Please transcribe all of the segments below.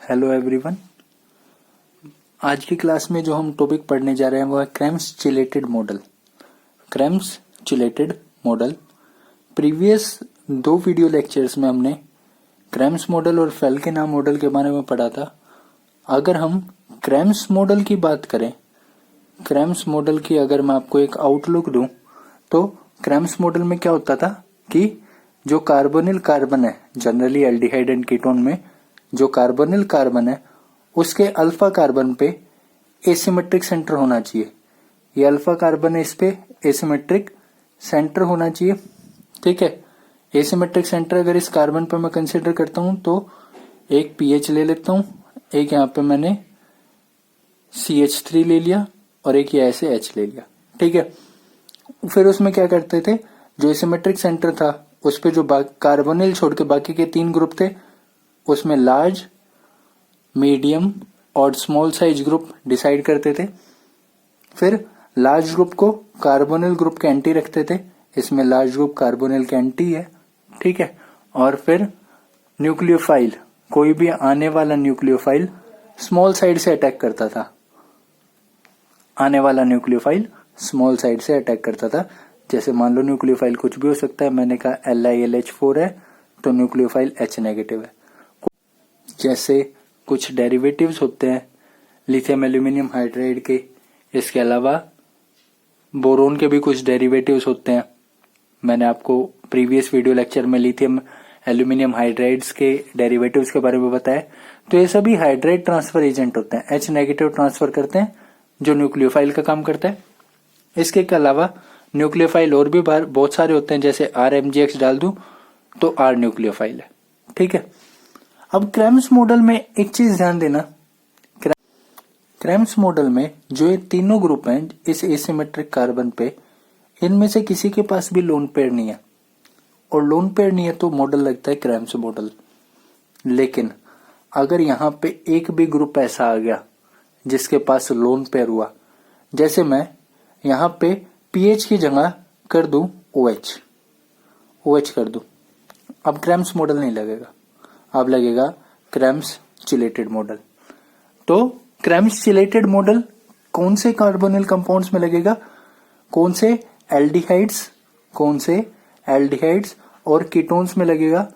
Hello everyone. आज की class में जो हम टॉपिक पढ़ने जा रहे हैं वो है cramps chelated model. Cramps chelated model. Previous 2 video lectures में हमने क्रैम्स मॉडल और फेल्केना मॉडल के बारे में पढ़ा था। अगर हम क्रैम्स मॉडल की बात करें, क्रैम्स मॉडल की अगर मैं आपको एक आउटलुक दूं तो क्रैम्स मॉडल में क्या होता था कि जो कार्बोनिल कार्बन है, जनरली एल्डिहाइड एंड कीटोन में जो कार्बोनिल कार्बन है उसके अल्फा कार्बन पे एसिमेट्रिक सेंटर होना चाहिए। ये अल्फा कार्बन है, इस पे एसिमेट्रिक सेंटर होना चाहिए। ठीक है, एसिमेट्रिक सेंटर अगर इस कार्बन पे मैं कंसीडर करता हूं तो एक पीएच ले लेता हूं, एक यहां पे मैंने CH3 ले लिया और एक ये ऐसे H ले लिया। ठीक है, फिर उसमें क्या करते थे, जो एसिमेट्रिक सेंटर था उस पे जो कार्बोनिल छोड़ के बाकी के 3 ग्रुप थे उसमें लार्ज, मीडियम और स्मॉल साइज ग्रुप डिसाइड करते थे। फिर लार्ज ग्रुप को कार्बोनिल ग्रुप के एंटी रखते थे, इसमें लार्ज ग्रुप कार्बोनिल के एंटी है। ठीक है, और फिर न्यूक्लियोफाइल, कोई भी आने वाला न्यूक्लियोफाइल स्मॉल साइड से अटैक करता था। आने वाला न्यूक्लियोफाइल स्मॉल साइड से अटैक करता था। जैसे मान लो न्यूक्लियोफाइल कुछ भी हो सकता है, मैंने कहा LiLH4 है तो न्यूक्लियोफाइल H नेगेटिव है। जैसे कुछ डेरिवेटिव्स होते हैं लिथियम एल्यूमिनियम हाइड्राइड के, इसके अलावा बोरोन के भी कुछ डेरिवेटिव्स होते हैं। मैंने आपको प्रीवियस वीडियो लेक्चर में लिथियम एल्यूमिनियम हाइड्राइड्स के डेरिवेटिव्स के बारे में बताया। तो ये सभी हाइड्राइड ट्रांसफर एजेंट होते हैं, H नेगेटिव ट्रांसफर करते हैं जो न्यूक्लियोफाइल का काम करता है। इसके अलावा न्यूक्लियोफाइल और भी बहुत सारे होते हैं, जैसे RMgX डाल दूं तो R न्यूक्लियोफाइल है। ठीक है, अब क्रैम्स मॉडल में एक चीज ध्यान देना, क्रैम्स मॉडल में जो ये तीनों ग्रुप हैं इस एसिमेट्रिक कार्बन पे, इनमें से किसी के पास भी लोन पेयर नहीं है, और लोन पेयर नहीं है तो मॉडल लगता है क्रैम्स मॉडल। लेकिन अगर यहां पे एक भी ग्रुप ऐसा आ गया जिसके पास लोन पेयर हुआ, जैसे मैं यहां पे पीएच की जगह कर दूं OH कर दूं, अब क्रैम्स मॉडल नहीं लगेगा, अब लगेगा क्रैम्स चिलेटेड मॉडल। तो क्रैम्स चिलेटेड मॉडल कौन से कार्बोनिल कंपाउंड्स में लगेगा, कौन से एल्डिहाइड्स और कीटोन्स में लगेगा,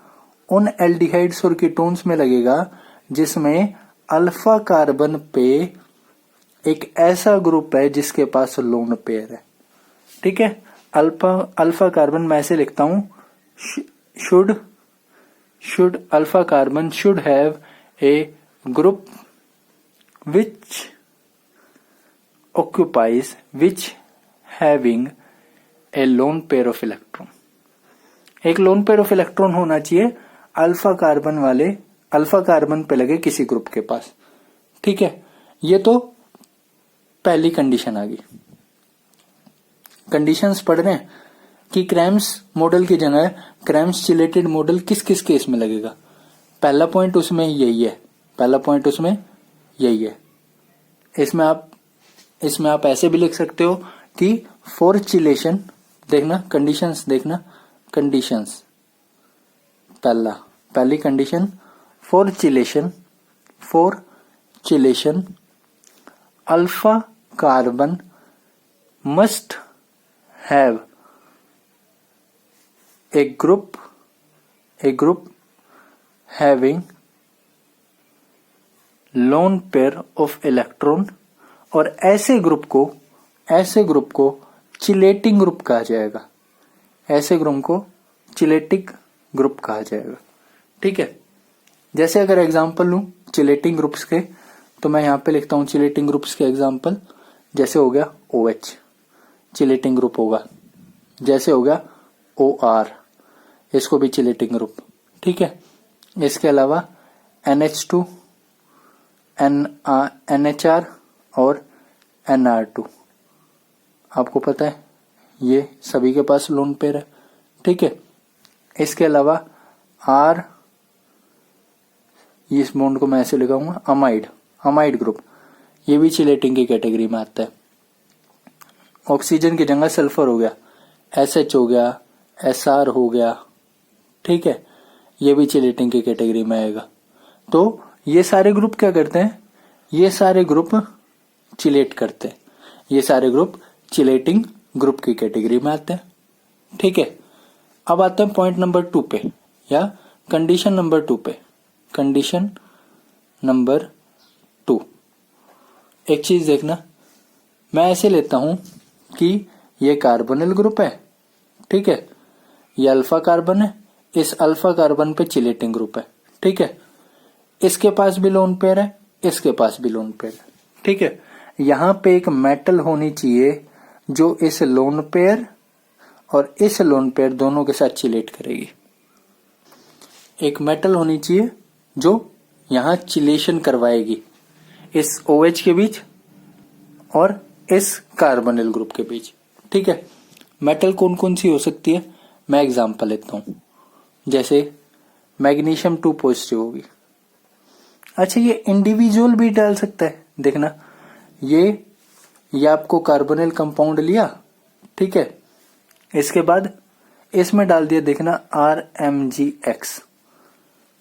उन एल्डिहाइड्स और कीटोन्स में लगेगा जिसमें अल्फा कार्बन पे एक ऐसा ग्रुप है जिसके पास लोन पेयर है। ठीक है, अल्फा कार्बन मैं ऐसे लिखता हूं, should alpha carbon should have a group which having a lone pair of electron। एक लोन पेयर ऑफ इलेक्ट्रॉन होना चाहिए अल्फा कार्बन पे लगे किसी ग्रुप के पास। ठीक है, ये तो पहली कंडीशन आ गई। कंडीशंस पढ़ रहे हैं कि क्रैम्स मॉडल की जगह क्रैम्स चिलेटेड मॉडल किस किस केस में लगेगा। पहला पॉइंट उसमें यही है। इसमें आप ऐसे भी लिख सकते हो कि फॉर चिलेशन, कंडीशंस पहली condition for chelation alpha carbon must have a group having lone pair of electron, और ऐसे ग्रुप को चिलेटिंग ग्रुप कहा जाएगा। ऐसे ग्रुप को चिलेटिक ग्रुप कहा जाएगा। ठीक है, जैसे अगर एग्जांपल लूं चिलेटिंग ग्रुप्स के, तो मैं यहां पे लिखता हूं चिलेटिंग ग्रुप्स के एग्जांपल। जैसे हो गया OH चिलेटिंग ग्रुप होगा, जैसे हो गया OR, इसको भी चिलेटिंग ग्रुप। ठीक है, इसके अलावा NH2, NHR और NR2, आपको पता है ये सभी के पास लोन पेयर है। ठीक है, इसके अलावा R, इस बॉन्ड को मैं ऐसे लगाऊंगा अमाइड ग्रुप, ये भी चिलेटिंग की कैटेगरी में आता है। ऑक्सीजन की जगह सल्फर हो गया, SH हो गया, SR हो गया। ठीक है, ये भी चिलेटिंग की कैटेगरी में आएगा। तो ये सारे ग्रुप क्या करते हैं, ये सारे ग्रुप चिलेट करते हैं, ये सारे ग्रुप चिलेटिंग ग्रुप की कैटेगरी में आते हैं। ठीक है, अब आते हैं पॉइंट नंबर 2 पे या कंडीशन नंबर 2 पे। कंडीशन नंबर 2, एक चीज देखना, मैं ऐसे लेता हूं कि ये कार्बोनिल ग्रुप है, ठीक है, ये अल्फा कार्बन है, इस अल्फा कार्बन पे चिलेटिंग ग्रुप है, ठीक है, इसके पास भी लोन पेयर है, इसके पास भी लोन पेयर है, ठीक है। यहां पे एक मेटल होनी चाहिए जो इस लोन पेयर और इस लोन पेयर दोनों के साथ चिलेट करेगी। एक मेटल होनी चाहिए जो यहां चिलेशन करवाएगी इस OH के बीच और इस कार्बोनिल ग्रुप के बीच, ठीक है। मेटल कौन कौन सी हो सकती है, मैं एग्जांपल लेता हूं, जैसे मैग्नीशियम 2 पॉजिटिव होगी। अच्छा, ये इंडिविजुअल भी डाल सकता है, देखना, ये आपको कार्बोनिल कंपाउंड लिया, ठीक है, इसके बाद इसमें डाल दिया, देखना RMgX।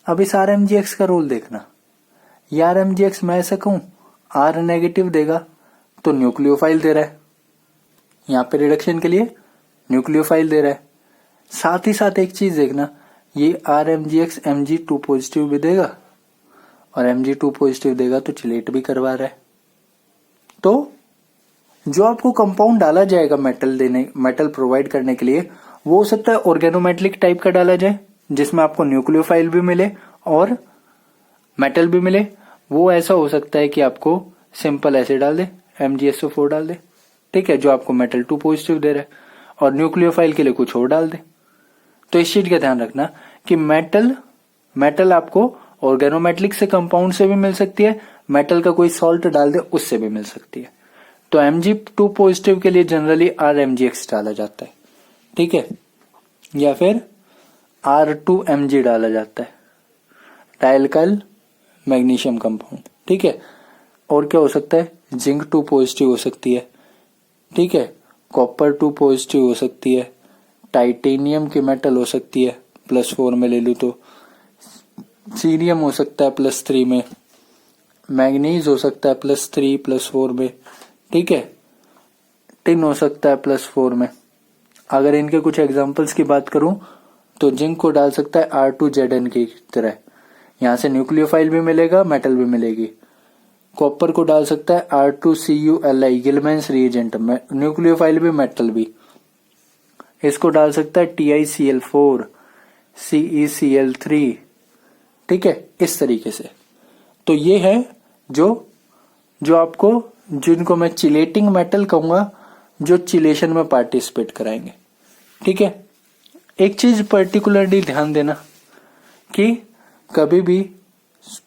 अब इस RMgX का रोल देखना, ये RMgX मैं ऐसा कहूं R नेगेटिव देगा तो न्यूक्लियोफाइल दे रहा है, यहां पे रिडक्शन के लिए न्यूक्लियोफाइल दे रहा है। साथ ही साथ एक चीज देखना, ये RMgX Mg2 पॉजिटिव भी देगा और Mg2 पॉजिटिव देगा तो चिलेट भी करवा रहा है। तो जो आपको कंपाउंड डाला जाएगा मेटल प्रोवाइड करने के लिए, वो हो सकता है ऑर्गेनोमेटलिक टाइप का डाला जाए जिसमें आपको न्यूक्लियोफाइल भी मिले और मेटल भी मिले। वो ऐसा हो सकता है कि आपको सिंपल ऐसे डाल दे, MgSO4 डाल दे, ठीक है, जो आपको मेटल 2 पॉजिटिव दे रहा है, और न्यूक्लियोफाइल के लिए कुछ और डाल दे। तो इस चीज का ध्यान रखना कि मेटल आपको ऑर्गेनोमेटलिक से कंपाउंड से भी मिल सकती है, मेटल का कोई सॉल्ट डाल दे उससे भी मिल सकती है। तो Mg2 पॉजिटिव के लिए जनरली RMgX डाला जाता है, ठीक है, या फिर R2Mg डाला जाता है, डायल्काइल मैग्नीशियम कंपाउंड, ठीक है। और क्या हो सकता है, जिंक 2 पॉजिटिव हो सकती है, ठीक है, कॉपर 2 पॉजिटिव हो सकती है, टाइटेनियम की मेटल हो सकती है +4 में ले लूं तो, सीरियम हो सकता है +3 में, मैग्नीज हो सकता है +3 +4 में, ठीक है, टिन हो सकता है +4 में। अगर इनके कुछ एग्जांपल्स की बात करूं तो जिंक को डाल सकता है R2Zn की तरह, यहां से न्यूक्लियोफाइल भी मिलेगा, मेटल भी मिलेगी। कॉपर को डाल सकता है R2CuLi गिलमैन्स रिएजेंट में, न्यूक्लियोफाइल भी मेटल भी। इसको डाल सकता है TiCl4 CeCl3, ठीक है, इस तरीके से। तो ये है जो आपको, जिनको मैं चिलेटिंग मेटल कहूंगा, जो चिलेशन में पार्टिसिपेट कराएंगे, ठीक है। एक चीज पर्टिकुलरली ध्यान देना कि कभी भी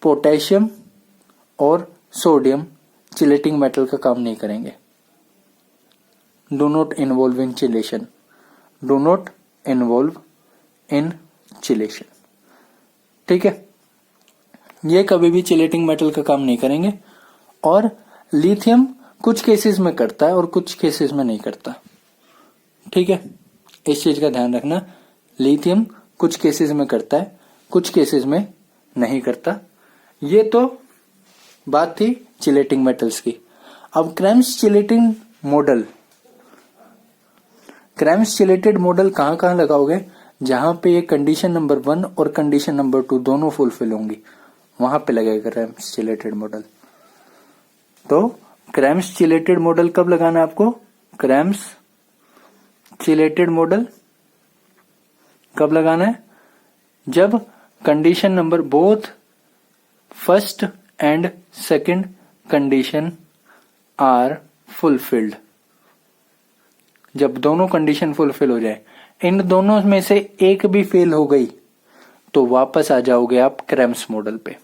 पोटेशियम और सोडियम चिलेटिंग मेटल का काम नहीं करेंगे। Do not involve in chelation, do not involve in chelation, ठीक है, ये कभी भी चिलेटिंग मेटल का काम नहीं करेंगे। और लिथियम कुछ केसेस में करता है और कुछ केसेस में नहीं करता, ठीक है, इस चीज का ध्यान रखना। लिथियम कुछ केसेस में करता है, कुछ केसेस में नहीं करता। ये तो बात थी चिलेटिंग मेटल्स की। अब cramps chelating model, cramps chelated model कहां कहां लगाओगे, जहां पे ये कंडीशन नंबर 1 और कंडीशन नंबर 2 दोनों फुलफिल होंगी, वहां पे लगेगा क्रैम्स चिलेटेड मॉडल। तो क्रैम्स चिलेटेड मॉडल कब लगाना है आपको, क्रैम्स चिलेटेड मॉडल कब लगाना है, जब condition number both first and second condition are fulfilled, जब दोनों कंडीशन फुलफिल हो जाए। इन दोनों में से एक भी फेल हो गई तो वापस आ जाओगे आप क्रैम्स मॉडल पे।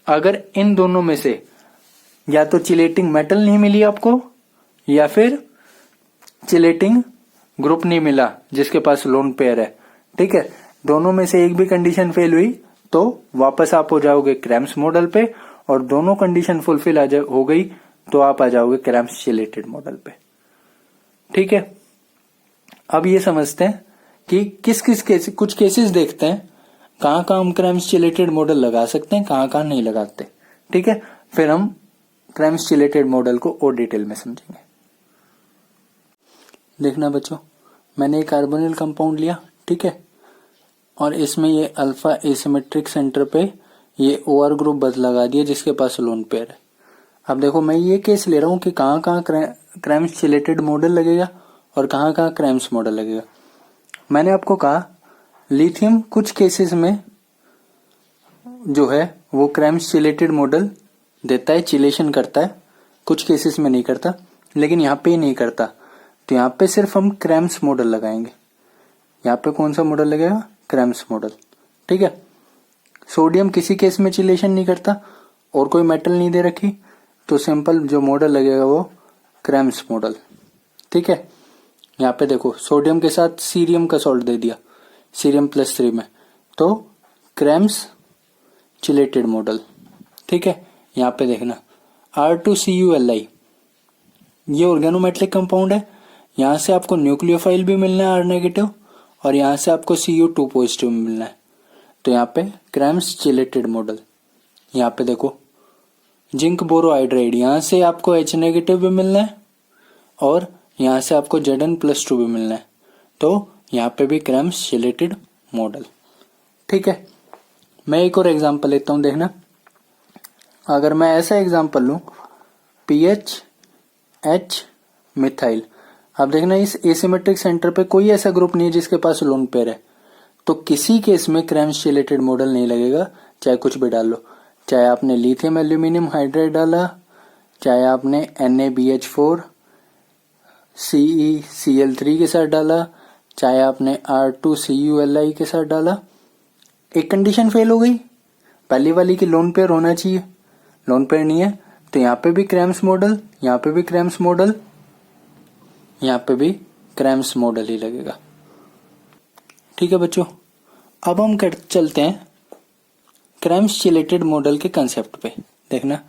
अगर इन दोनों में से या तो चिलेटिंग मेटल नहीं मिली आपको, या फिर चिलेटिंग ग्रुप नहीं मिला जिसके पास लोन पेयर है, ठीक है, दोनों में से एक भी कंडीशन फेल हुई तो वापस आप हो जाओगे क्रैम्स मॉडल पे, और दोनों कंडीशन फुलफिल हो गई तो आप आ जाओगे क्रैम्स चिलेटेड मॉडल पे, ठीक है। अब ये समझते हैं कि किस किस केस, कुछ केसेस देखते हैं कहाँ कहाँ हम क्रैम्स चिलेटेड मॉडल लगा सकते हैं, कहाँ कहाँ नहीं लगाते। ठीक है, फिर हम क्रैम्स चिलेटेड मॉडल को और डिटेल में समझेंगे। देखना बच्चों, मैंने एक कार्बोनिल कंपाउंड लिया, ठीक है, और इसमें ये अल्फा एसिमेट्रिक सेंटर पे ये OR ग्रुप बस लगा दिया जिसके पास लोन पेयर है। अब देखो मैं ये केस ले रहा हूं कि कहाँ कहाँ क्रैम्स चिलेटेड मॉडल लगेगा और कहाँ कहाँ क्रैम्स मॉडल लगेगा। मैंने आपको कहा लिथियम कुछ केसेस में जो है वो क्रैम्स चिलेटेड मॉडल देता है, चिलेशन करता है, कुछ केसेस में नहीं करता, लेकिन यहाँ पे ही नहीं करता, तो यहाँ पे सिर्फ हम क्रैम्स मॉडल लगाएंगे। यहाँ पे कौन सा मॉडल लगेगा, क्रैम्स मॉडल। ठीक है, सोडियम किसी केस में चिलेशन नहीं करता और कोई मेटल नहीं दे रखी, तो सिंपल जो मॉडल लगेगा वो क्रैम्स मॉडल। ठीक है, यहाँ पे देखो सोडियम के साथ सीरियम का सॉल्ट दे दिया, सीरियम +3 में, तो क्रैम्स चिलेटेड मॉडल। ठीक है, यहाँ पे देखना R2CuLi ये ऑर्गेनोमेटलिक कंपाउंड है, यहाँ से आपको न्यूक्लियोफाइल भी मिलना है R- और यहाँ से आपको Cu2 मिलना है, तो यहाँ पे क्रैम्स चिलेटेड मॉडल। यहाँ पे देखो जिंक बोरोहाइड्राइड, यहाँ से आपको H- भी मिलना है और यहाँ से आपको Zn+2 भी मिलना है, तो यहाँ पे भी क्रैम्स चिलेटेड मॉडल। ठीक है, मैं एक और एग्जांपल लेता हूँ, देखना। अगर मैं ऐसा एग्जांपल लूं PHH मिथाइल, अब देखना इस एसिमेट्रिक सेंटर पे कोई ऐसा ग्रुप नहीं है जिसके पास लोन पेयर है, तो किसी केस में क्रैम्स चिलेटेड मॉडल नहीं लगेगा, चाहे कुछ भी डाल लो, चाहे आपने लिथियम एल्यूमिनियम हाइड्राइड डाला, चाहे आपने NaBH4 CeCl3 के साथ डाला, चाहे आपने R2CuLi के साथ डाला, एक कंडीशन फेल हो गई, पहली वाली की लोन पेयर होना चाहिए, लोन पेयर नहीं है, तो यहाँ पे भी क्रैम्स मॉडल, यहाँ पे भी क्रैम्स मॉडल, यहाँ पे भी क्रैम्स मॉडल ही लगेगा। ठीक है बच्चों, अब हम चलते हैं क्रैम्स चिलेटेड मॉडल के कंसेप्ट पे। देखना,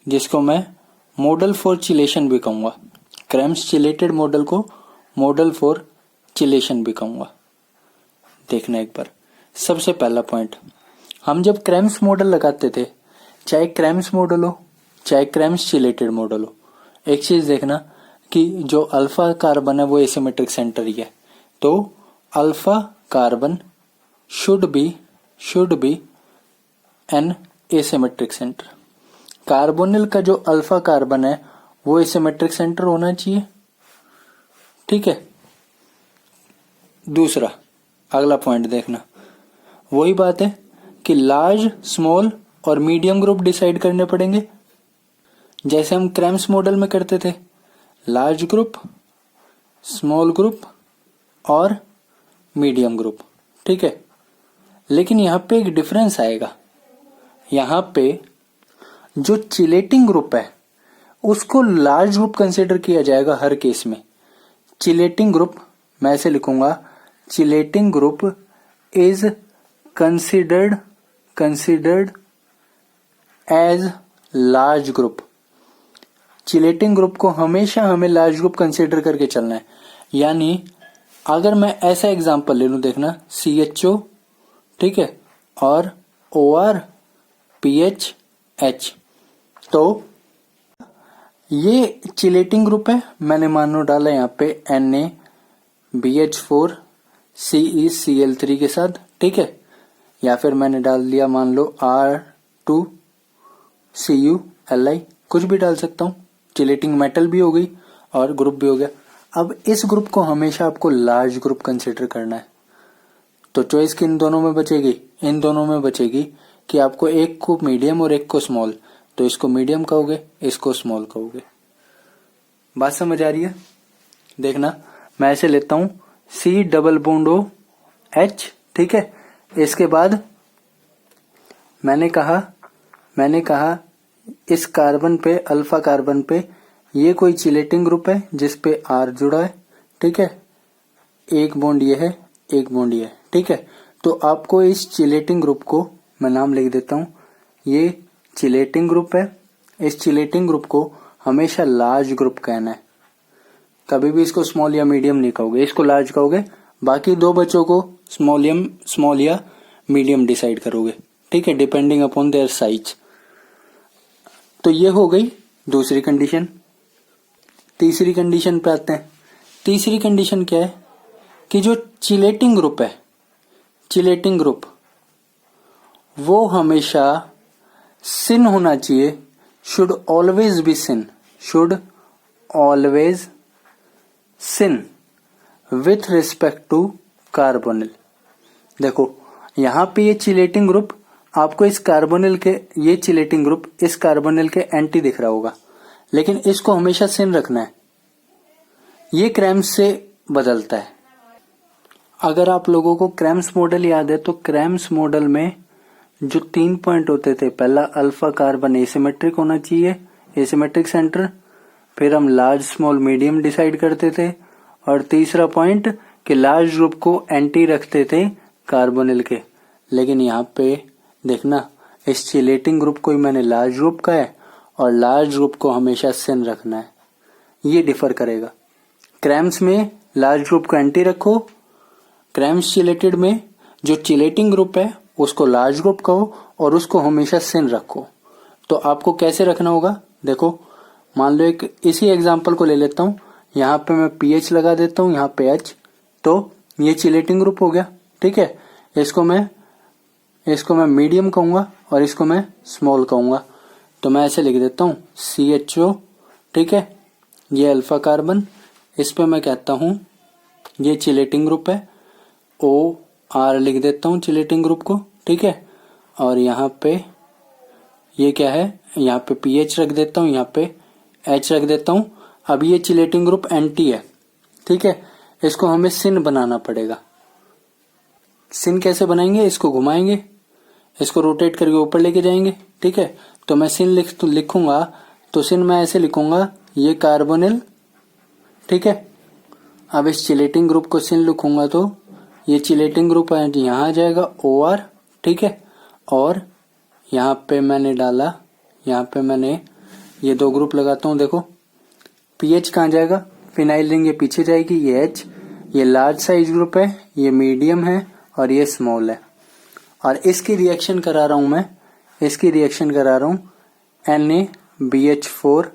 जिसको मैं मॉडल फॉर चिलेशन भी कहूंगा, क्रैम्स चिलेटेड मॉडल को मॉडल फॉर चिलेशन भी कहूंगा। देखना एक बार, सबसे पहला पॉइंट, हम जब क्रैम्स मॉडल लगाते थे, चाहे क्रैम्स मॉडल हो चाहे क्रैम्स चिलेटेड मॉडल हो, एक चीज देखना कि जो अल्फा कार्बन है वो एसिमेट्रिक सेंटर ही है, तो alpha carbon should be an asymmetric centre. Carbonyl का जो अल्फा कार्बन है वो एसिमेट्रिक सेंटर होना चाहिए। ठीक है, दूसरा अगला पॉइंट देखना, वही बात है कि लार्ज, स्मॉल और मीडियम ग्रुप डिसाइड करने पड़ेंगे, जैसे हम क्रैम्स मॉडल में करते थे, लार्ज ग्रुप, स्मॉल ग्रुप और मीडियम ग्रुप। ठीक है, लेकिन यहाँ पे एक डिफरेंस आएगा, यहाँ पे जो चिलेटिंग ग्रुप है उसको लार्ज ग्रुप कंसीडर किया जाएगा हर केस में। चिलेटिंग ग्रुप मैं ऐसे लिखूंगा, chelating group is considered as large group. Chelating group को हमेशा हमें लार्ज ग्रुप कंसीडर करके चलना है। यानी अगर मैं ऐसा एग्जांपल ले लूं, देखना CHO, ठीक है, और OR PHH, तो ये चिलेटिंग ग्रुप है, मैंने मानो डाला यहाँ पे NaBH4 CeCl3 के साथ, ठीक है, या फिर मैंने डाल दिया मान लो R2CuLi, कुछ भी डाल सकता हूँ, चिलेटिंग मेटल भी हो गई और ग्रुप भी हो गया। अब इस ग्रुप को हमेशा आपको लार्ज ग्रुप कंसीडर करना है, तो चॉइस किन दोनों में बचेगी, इन दोनों में बचेगी कि आपको एक को मीडियम और एक को स्मॉल, तो इसको मीडियम कहोगे, इसको स्मॉल कहोगे। बात समझ आ रही है? देखना मैं ऐसे लेता हूं C+OH, ठीक है, इसके बाद मैंने कहा इस कार्बन पे, अल्फा कार्बन पे ये कोई चिलेटिंग ग्रुप है जिसपे R जुड़ा है, ठीक है, एक बॉन्ड ये है, एक बॉन्ड ये है, ठीक है, तो आपको इस चिलेटिंग ग्रुप को मैं नाम लिख देता हूं, ये चिलेटिंग ग्रुप है, इस चिलेटिंग ग्रुप को हमेशा लार्ज ग्रुप कहना है, कभी भी इसको स्मॉल या मीडियम नहीं कहोगे, इसको लार्ज कहोगे, बाकी दो बच्चों को स्मॉल या मीडियम डिसाइड करोगे, ठीक है, डिपेंडिंग अपॉन देयर साइज। तो ये हो गई दूसरी कंडीशन। तीसरी कंडीशन पे आते हैं। तीसरी कंडीशन क्या है कि जो चिलेटिंग ग्रुप है, चिलेटिंग ग्रुप वो हमेशा सिन होना चाहिए, should always be syn, should always syn with respect to carbonyl. देखो यहां पे ये चिलेटिंग ग्रुप आपको इस कार्बोनिल के, ये चिलेटिंग ग्रुप इस कार्बोनिल के एंटी दिख रहा होगा, लेकिन इसको हमेशा सिन रखना है। ये क्रैम्स से बदलता है। अगर आप लोगों को क्रैम्स मॉडल याद है तो क्रैम्स मॉडल में जो 3 पॉइंट होते थे, पहला अल्फा कार्बन एसिमेट्रिक होना चाहिए, एसिमेट्रिक सेंटर, फिर हम लार्ज स्मॉल मीडियम डिसाइड करते थे, और तीसरा पॉइंट कि लार्ज ग्रुप को एंटी रखते थे कार्बोनिल के। लेकिन यहाँ पे देखना, इस चिलेटिंग ग्रुप को ही मैंने लार्ज ग्रुप का है और लार्ज ग्रुप को हमेशा सिन रखना है। ये डिफर करेगा। क्रैम्स में लार्ज ग्रुप को एंटी रखो, क्रैम्स चिलेटेड में जो चिलेटिंग ग्रुप है उसको लार्ज ग्रुप कहो और उसको हमेशा सिन रखो। तो आपको कैसे रखना होगा, देखो मान लो एक इसी एग्जांपल को ले लेता हूं, यहाँ पे मैं पीएच लगा देता हूं, यहाँ पे एच, तो ये चिलेटिंग ग्रुप हो गया, ठीक है। इसको मैं मीडियम कहूंगा और इसको मैं स्मॉल कहूंगा। तो मैं ऐसे लिख देता हूं CHO, ठीक है, ये अल्फा कार्बन, इस पे मैं कहता हूं ये चिलेटिंग ग्रुप है, OR लिख देता हूं चिलेटिंग ग्रुप को, ठीक है। और यहाँ पे ये क्या है, यहाँ पे पीएच रख देता हूं, यहाँ पे H रख देता हूं। अब ये चिलेटिंग ग्रुप एंटी है, ठीक है, इसको हमें सिन बनाना पड़ेगा। सिन कैसे बनाएंगे, इसको घुमाएंगे, इसको रोटेट करके ऊपर लेके जाएंगे, ठीक है। तो मैं सिन लिखूंगा, तो सिन मैं ऐसे लिखूंगा, ये कार्बोनिल, ठीक है। अब इस चिलेटिंग ग्रुप को सिन लिखूंगा तो ये चिलेटिंग ग्रुप यहाँ आ जाएगा OR, ठीक है। और यहाँ पे मैंने डाला, यहाँ पे मैंने ये 2 ग्रुप लगाता हूँ, देखो पीएच कहाँ जाएगा, फिनाइल रिंग ये पीछे जाएगी, ये H, ये लार्ज साइज ग्रुप है, ये मीडियम है और ये स्मॉल है। और इसकी रिएक्शन करा रहा हूं मैं, इसकी रिएक्शन करा रहा हूं NaBH4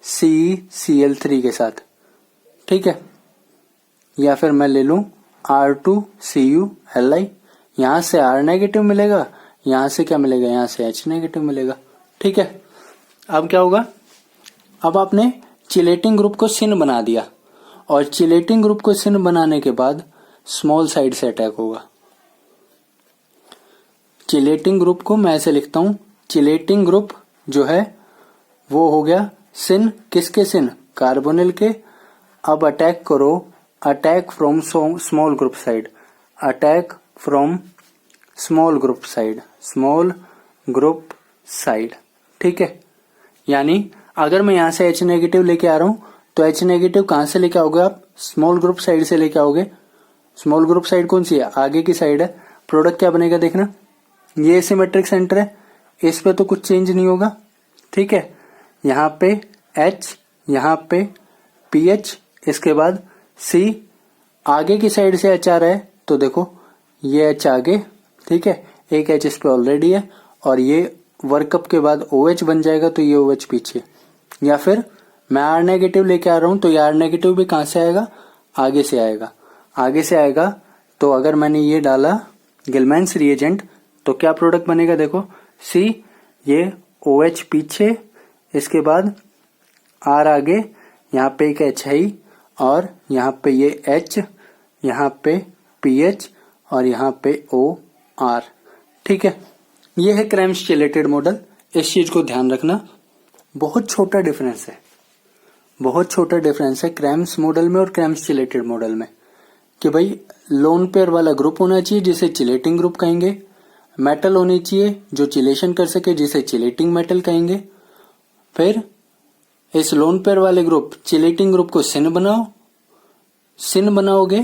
CeCl3 के साथ, ठीक है। या फिर मैं ले लूं R2CuLi, यहां से R नेगेटिव मिलेगा, यहां से क्या मिलेगा, यहां से H नेगेटिव मिलेगा, ठीक है। अब क्या होगा, अब आपने चिलेटिंग ग्रुप को सिन बना दिया, और चिलेटिंग ग्रुप को सिन बनाने के बाद स्मॉल साइड से अटैक होगा। चिलेटिंग ग्रुप को मैं ऐसे लिखता हूं, चिलेटिंग ग्रुप जो है वो हो गया सिन, किसके सिन, कार्बोनिल के। अब अटैक करो, attack from small group side, attack from small group side, small group side, ठीक है। यानी अगर मैं यहां से H नेगेटिव लेके आ रहा हूं तो H नेगेटिव कहां से लेके आओगे आप, स्मॉल ग्रुप साइड से लेके आओगे। स्मॉल ग्रुप साइड कौन सी है, आगे की साइड है। प्रोडक्ट क्या बनेगा देखना, ये सिमेट्रिक सेंटर है, इस पे तो कुछ चेंज नहीं होगा, ठीक है। यहाँ पे H, यहाँ पे PH, इसके बाद C, आगे की साइड से H आ रहा है तो देखो ये H आगे, ठीक है, एक H इस पे ऑलरेडी है, और ये वर्कअप के बाद OH बन जाएगा तो ये OH पीछे। या फिर मैं R नेगेटिव लेके आ रहा हूं तो ये R नेगेटिव भी कहां से आएगा, आगे से आएगा, आगे से आएगा। तो अगर मैंने ये डाला गिलमैन्स रिएजेंट तो क्या प्रोडक्ट बनेगा, देखो C, ये OH पीछे, इसके बाद R आगे, यहाँ पे एक H है और यहाँ पे ये H, यहाँ पे PH और यहाँ पे OR, ठीक है। ये है क्रैम्स चिलेटेड मॉडल। इस चीज को ध्यान रखना, बहुत छोटा डिफरेंस है, बहुत छोटा डिफरेंस है क्रैम्स मॉडल में और क्रैम्स चिलेटेड मॉडल में, कि भाई लोन पेयर वाला ग्रुप होना चाहिए जिसे चिलेटिंग ग्रुप कहेंगे, मेटल होनी चाहिए जो चिलेशन कर सके जिसे चिलेटिंग मेटल कहेंगे। फिर इस लोन पेयर वाले ग्रुप चिलेटिंग ग्रुप को सिन बनाओ, सिन बनाओगे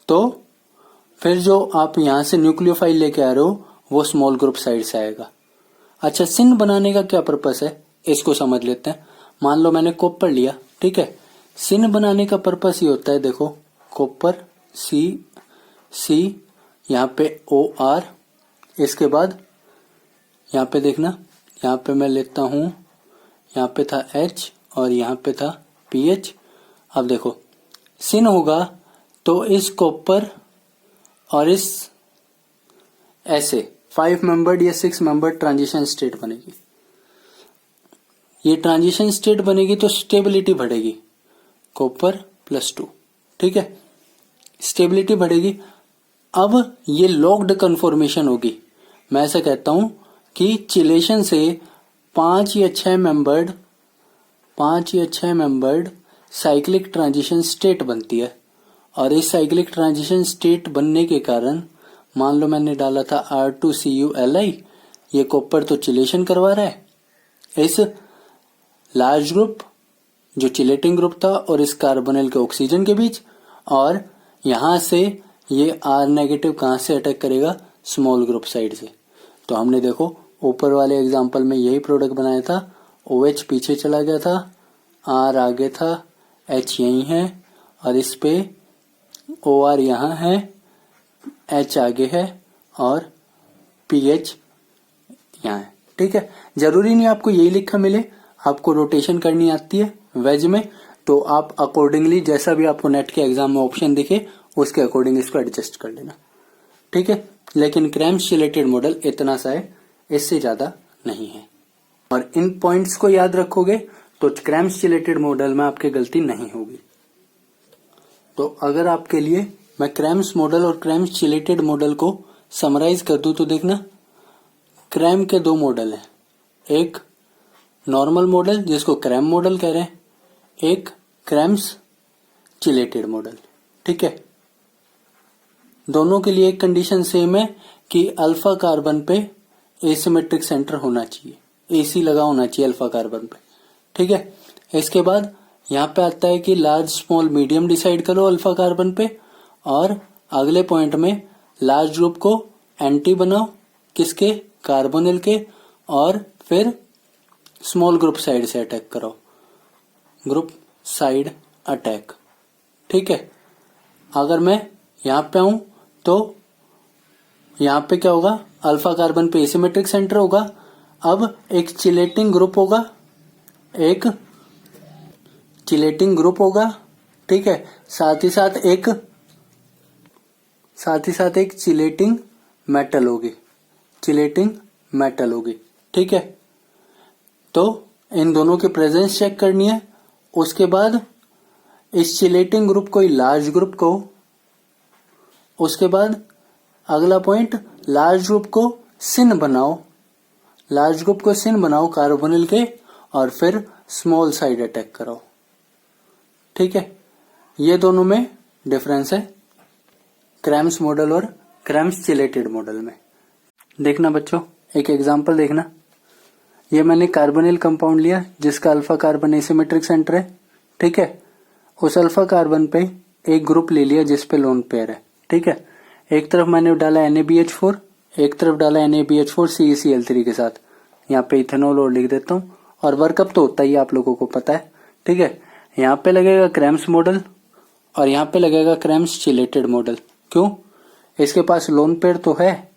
तो फिर जो आप यहां से न्यूक्लियोफाइल लेके आ रहे हो वो स्मॉल ग्रुप साइड से आएगा। अच्छा, सिन बनाने का क्या पर्पस है इसको समझ लेते हैं। मान लो मैंने कॉपर लिया, ठीक है, सिन बनाने का पर्पस ये होता है, देखो कॉपर C, यहाँ पे OR, इसके बाद यहाँ पे देखना, यहाँ पे मैं लेता हूँ, यहाँ पे था H और यहाँ पे था PH। अब देखो सिन होगा तो इस कॉपर और इस ऐसे 5 मेंबर्ड या 6 मेंबर्ड ट्रांजिशन स्टेट बनेगी। ये ट्रांजिशन स्टेट बनेगी तो स्टेबिलिटी बढ़ेगी, कॉपर +2, ठीक है, स्टेबिलिटी बढ़ेगी। अब ये लॉक्ड कन्फॉर्मेशन होगी। मैं ऐसा कहता हूं कि चिलेशन से 5 या 6 मेंबर्ड साइक्लिक ट्रांजिशन स्टेट बनती है। और इस साइक्लिक ट्रांजिशन स्टेट बनने के कारण मान लो मैंने डाला था R2CuLi, ये कॉपर तो चिलेशन करवा रहा है इस लार्ज ग्रुप जो चिलेटिंग ग्रुप था और इस कार्बोनिल के ऑक्सीजन के बीच, और यहां से ये R नेगेटिव कहां से अटैक करेगा, स्मॉल ग्रुप साइड से। तो हमने देखो ऊपर वाले एग्जांपल में यही प्रोडक्ट बनाया था, OH पीछे चला गया था, R आगे था, H यही है और इस पे OR यहाँ है, H आगे है और PH यहाँ है, ठीक है। जरूरी नहीं आपको यही लिखा मिले, आपको रोटेशन करनी आती है वेज में, तो आप अकॉर्डिंगली जैसा भी आपको नेट के एग्जाम में ऑप्शन दिखे उसके अकॉर्डिंग इसको एडजस्ट कर लेना, ठीक है। लेकिन क्रैम्स चिलेटेड मॉडल इतना सा है, इससे ज्यादा नहीं है। और इन पॉइंट्स को याद रखोगे तो क्रैम्स चिलेटेड मॉडल में आपकी गलती नहीं होगी। तो अगर आपके लिए मैं क्रैम्स मॉडल और क्रैम्स चिलेटेड मॉडल को समराइज कर दूं तो देखना, क्रैम के 2 मॉडल हैं, एक नॉर्मल मॉडल जिसको क्रैम मॉडल कह रहे हैं, एक क्रैम्स चिलेटेड मॉडल, ठीक है। दोनों के लिए एक कंडीशन सेम है कि अल्फा कार्बन पे एसिमेट्रिक सेंटर होना चाहिए, AC लगा होना चाहिए अल्फा कार्बन पे, ठीक है। इसके बाद यहाँ पे आता है कि लार्ज स्मॉल मीडियम डिसाइड करो अल्फा कार्बन पे, और अगले पॉइंट में लार्ज ग्रुप को एंटी बनाओ किसके, कार्बोनिल के, और फिर स्मॉल ग्रुप साइड से अटैक करो, ग्रुप साइड अटैक, ठीक है। अगर मैं यहाँ पे आऊं तो यहाँ पे क्या होगा, अल्फा कार्बन पे एसिमेट्रिक सेंटर होगा। अब एक चिलेटिंग ग्रुप होगा, एक चिलेटिंग ग्रुप होगा, ठीक है, साथ ही साथ एक चिलेटिंग मेटल होगी, चिलेटिंग मेटल होगी, ठीक है। तो इन दोनों की प्रेजेंस चेक करनी है। उसके बाद इस चिलेटिंग ग्रुप को लार्ज ग्रुप को, उसके बाद अगला पॉइंट लार्ज ग्रुप को सिन बनाओ, लार्ज ग्रुप को सिन बनाओ कार्बोनिल के, और फिर स्मॉल साइड अटैक कराओ, ठीक है। ये दोनों में डिफरेंस है क्रैम्स मॉडल और क्रैम्स चिलेटेड मॉडल में। देखना बच्चों, एक एग्जांपल देखना, ये मैंने कार्बोनिल कंपाउंड लिया जिसका अल्फा कार्बन एसिमेट्रिक सेंटर है, ठीक है। उस अल्फा कार्बन पे एक ग्रुप ले लिया जिस पे लोन पेयर है, ठीक है। एक तरफ मैंने डाला NaBH4, एक तरफ डाला NaBH4 CeCl3 के साथ, यहाँ पे इथेनॉल और लिख देता हूँ, और वर्कअप तो होता ही आप लोगों को पता है, ठीक है। यहाँ पे लगेगा क्रैम्स मॉडल और यहाँ पे लगेगा क्रैम्स चिलेटेड मॉडल। क्यों? इसके पास लोन पेयर तो है,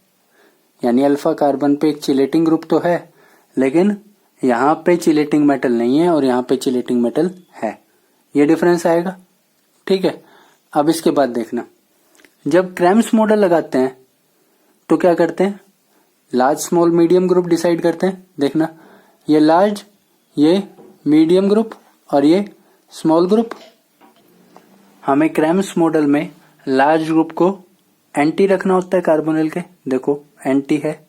यानी अल्फा कार्बन पे एक चिलेटिंग ग्रुप तो है, लेकिन यहाँ पे चिलेटिंग मेटल नहीं है और यहाँ पे चिलेटिंग मेटल है, ये डिफरेंस आएगा, ठीक है। अब इसके बाद देखना, जब क्रैम्स मॉडल लगाते हैं तो क्या करते हैं, large small medium group decide करते हैं। देखना, ये लार्ज, ये मीडियम ग्रुप और ये स्मॉल ग्रुप। हमें क्रैम्स मॉडल में लार्ज ग्रुप को एंटी रखना होता है कार्बोनिल के, देखो एंटी है,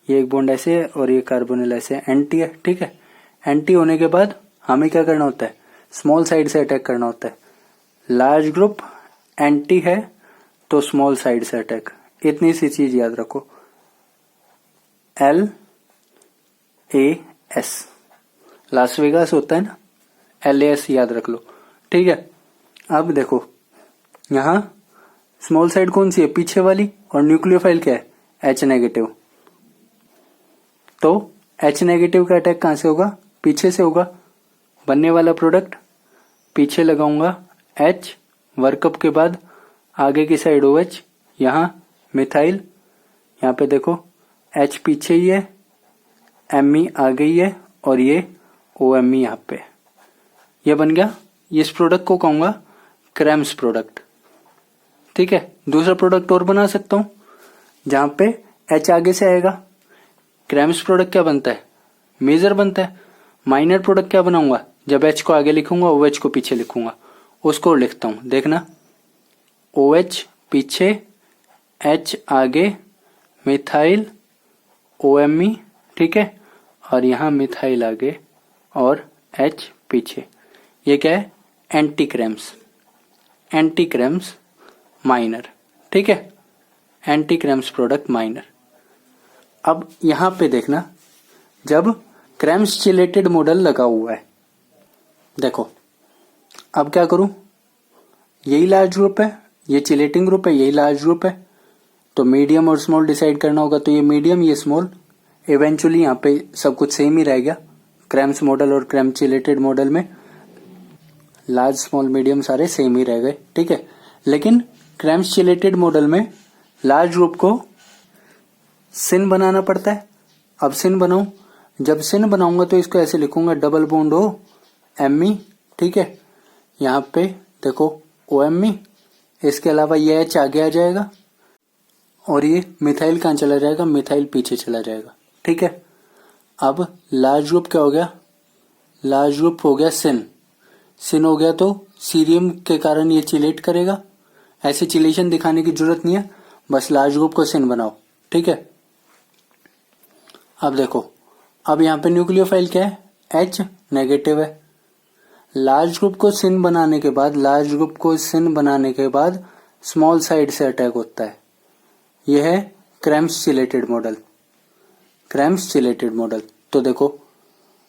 ये एक बॉन्ड ऐसे है और ये कार्बोनिल ऐसे एंटी है, ठीक है। एंटी होने के बाद हमें क्या करना होता है, स्मॉल साइड से अटैक करना होता है। लार्ज ग्रुप एंटी है तो स्मॉल साइड से अटैक, इतनी सी चीज याद रखो, LAS, लास वेगास होता है ना, LAS याद रख लो, ठीक है। अब देखो यहां स्मॉल साइड कौन सी है, पीछे वाली, और न्यूक्लियोफाइल क्या है, H नेगेटिव। तो H नेगेटिव का अटैक कहां से होगा, पीछे से होगा। बनने वाला प्रोडक्ट पीछे लगाऊंगा H, वर्कअप के बाद आगे की साइड OH, यहां मिथाइल, यहाँ पे देखो H पीछे ही है, Me आ गई है और ये OMe यहाँ पे, ये बन गया। इस प्रोडक्ट को कहूंगा क्रेम्स प्रोडक्ट। ठीक है, दूसरा प्रोडक्ट और बना सकता हूं जहां पे H आगे से आएगा। क्रेम्स प्रोडक्ट क्या बनता है, मेजर बनता है। माइनर प्रोडक्ट क्या बनाऊंगा, जब H को आगे लिखूंगा OH को पीछे लिखूंगा, उसको लिखता हूं, देखना OH पीछे, H आगे, मिथाइल OMe, ठीक है, और यहां मिथाइल आगे और H पीछे। ये क्या है, एंटी क्रेम्स माइनर। ठीक है, एंटी क्रेम्स प्रोडक्ट माइनर। अब यहां पे देखना, जब क्रेम्स चिलेटेड मॉडल लगा हुआ है, देखो अब क्या करूं, यही लार्ज ग्रुप है, ये चिलेटिंग ग्रुप है, यही लार्ज ग्रुप है, तो मीडियम और स्मॉल डिसाइड करना होगा। तो ये मीडियम, ये स्मॉल, इवेंचुअली यहाँ पे सब कुछ सेम ही रह गया। क्रेम्स मॉडल और क्रेम चिलेटेड मॉडल में लार्ज स्मॉल मीडियम सारे सेम ही रह गए। ठीक है, लेकिन क्रेम्स चिलेटेड मॉडल में लार्ज ग्रुप को सिन बनाना पड़ता है। अब सिन बनाऊं, जब सिन बनाऊंगा तो इसको ऐसे लिखूंगा, डबल बॉन्ड O Me। ठीक है, यहाँ पे देखो OMe, इसके अलावा ये H आगे आ जाएगा और ये मिथाइल कहाँ चला जाएगा, मिथाइल पीछे चला जाएगा। ठीक है, अब लार्ज ग्रुप क्या हो गया, लार्ज ग्रुप हो गया सिन हो गया, तो सीरियम के कारण ये चिलेट करेगा। ऐसे चिलेशन दिखाने की जरूरत नहीं है, बस लार्ज ग्रुप को सिन बनाओ। ठीक है, अब देखो, अब यहाँ पे न्यूक्लियोफाइल क्या है, H नेगेटिव है। लार्ज ग्रुप को सिन बनाने के बाद स्मॉल साइड से अटैक होता है। यह है क्रेम्स चिलेटेड मॉडल। तो देखो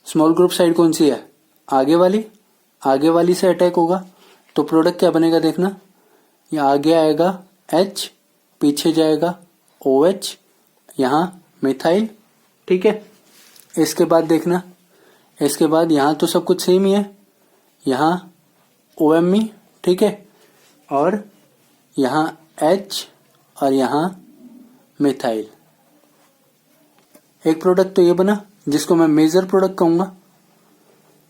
स्मॉल ग्रुप साइड कौन सी है, आगे वाली से अटैक होगा, तो प्रोडक्ट क्या बनेगा, देखना ये आगे आएगा H, पीछे जाएगा OH, यहां मिथाइल। ठीक है, इसके बाद देखना, इसके बाद यहां तो सब कुछ सेम ही है, यहां OMe। ठीक है, और यहां H और यहां मिथाइल। एक प्रोडक्ट तो ये बना जिसको मैं मेजर प्रोडक्ट कहूंगा।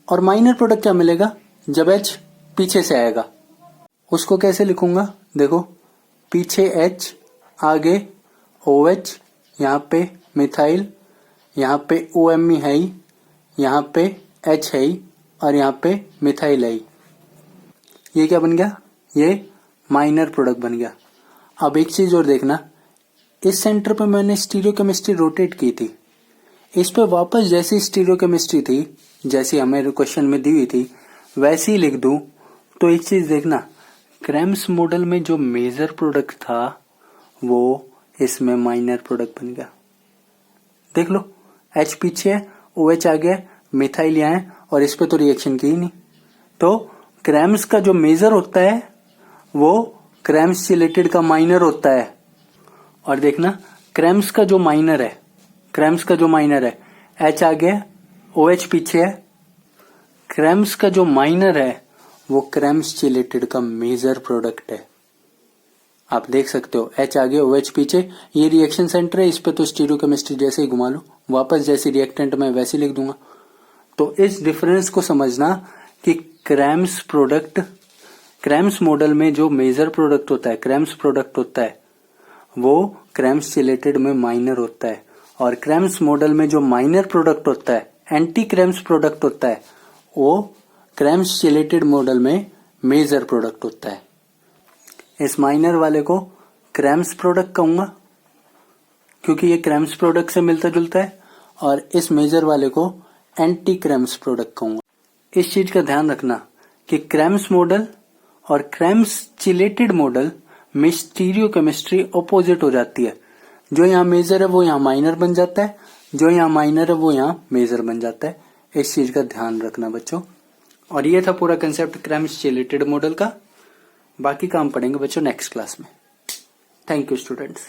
और माइनर प्रोडक्ट क्या मिलेगा, जब H पीछे से आएगा, उसको कैसे लिखूंगा, देखो पीछे H, आगे OH, यहाँ पे मिथाइल, यहाँ पे OMe है ही, यहाँ पे H है ही, और यहाँ पे मिथाइल है ही। ये क्या बन गया, ये माइनर प्रोडक्ट बन गया। अब एक चीज और देखना, इस सेंटर पे मैंने स्टीरियोकेमिस्ट्री रोटेट की थी, इस पे वापस जैसी स्टीरियोकेमिस्ट्री थी, जैसी हमें क्वेश्चन में दी हुई थी, वैसी लिख दूं, तो एक चीज देखना, क्रेम्स मॉडल में जो मेजर प्रोडक्ट था वो इसमें माइनर प्रोडक्ट बन गया। देख लो, H पीछे है, OH आगे है, मिथाइल यहाँ है, और इस पे तो रिएक्शन की ही नहीं। तो क्रेम्स का जो मेजर होता है वो क्रेम्स चिलेटेड का माइनर होता है। और देखना, क्रेम्स का जो माइनर है, H आगे है, OH पीछे है, क्रेम्स का जो माइनर है वो क्रेम्स चिलेटेड का मेजर प्रोडक्ट है। आप देख सकते हो, H आगे OH पीछे, ये रिएक्शन सेंटर है, इस पे तो स्टीरियोकेमिस्ट्री जैसे ही घुमा लो, वापस जैसी रिएक्टेंट में वैसे लिख दूंगा। तो इस डिफरेंस को समझना कि क्रेम्स मॉडल में जो मेजर प्रोडक्ट होता है, क्रेम्स प्रोडक्ट होता है, वो क्रेम्स चिलेटेड में माइनर होता है, और क्रेम्स मॉडल में जो माइनर प्रोडक्ट होता है, एंटी क्रेम्स प्रोडक्ट होता है, वो क्रेम्स चिलेटेड मॉडल में मेजर प्रोडक्ट होता है। इस माइनर वाले को क्रेम्स प्रोडक्ट कहूंगा क्योंकि ये क्रेम्स प्रोडक्ट से मिलता जुलता है, और इस मेजर वाले को एंटी क्रेम्स प्रोडक्ट कहूंगा। इस चीज का ध्यान रखना कि क्रेम्स मॉडल और क्रेम्स चिलेटेड मॉडल में स्टीरियोकेमिस्ट्री ऑपोजिट हो जाती है। जो यहाँ मेजर है वो यहाँ माइनर बन जाता है, जो यहाँ माइनर है वो यहाँ मेजर बन जाता है। इस चीज का ध्यान रखना बच्चों। और ये था पूरा कंसेप्ट क्रेम्स चिलेटेड मॉडल का। बाकी काम पढ़ेंगे बच्चों नेक्स्ट क्लास में। Thank you students.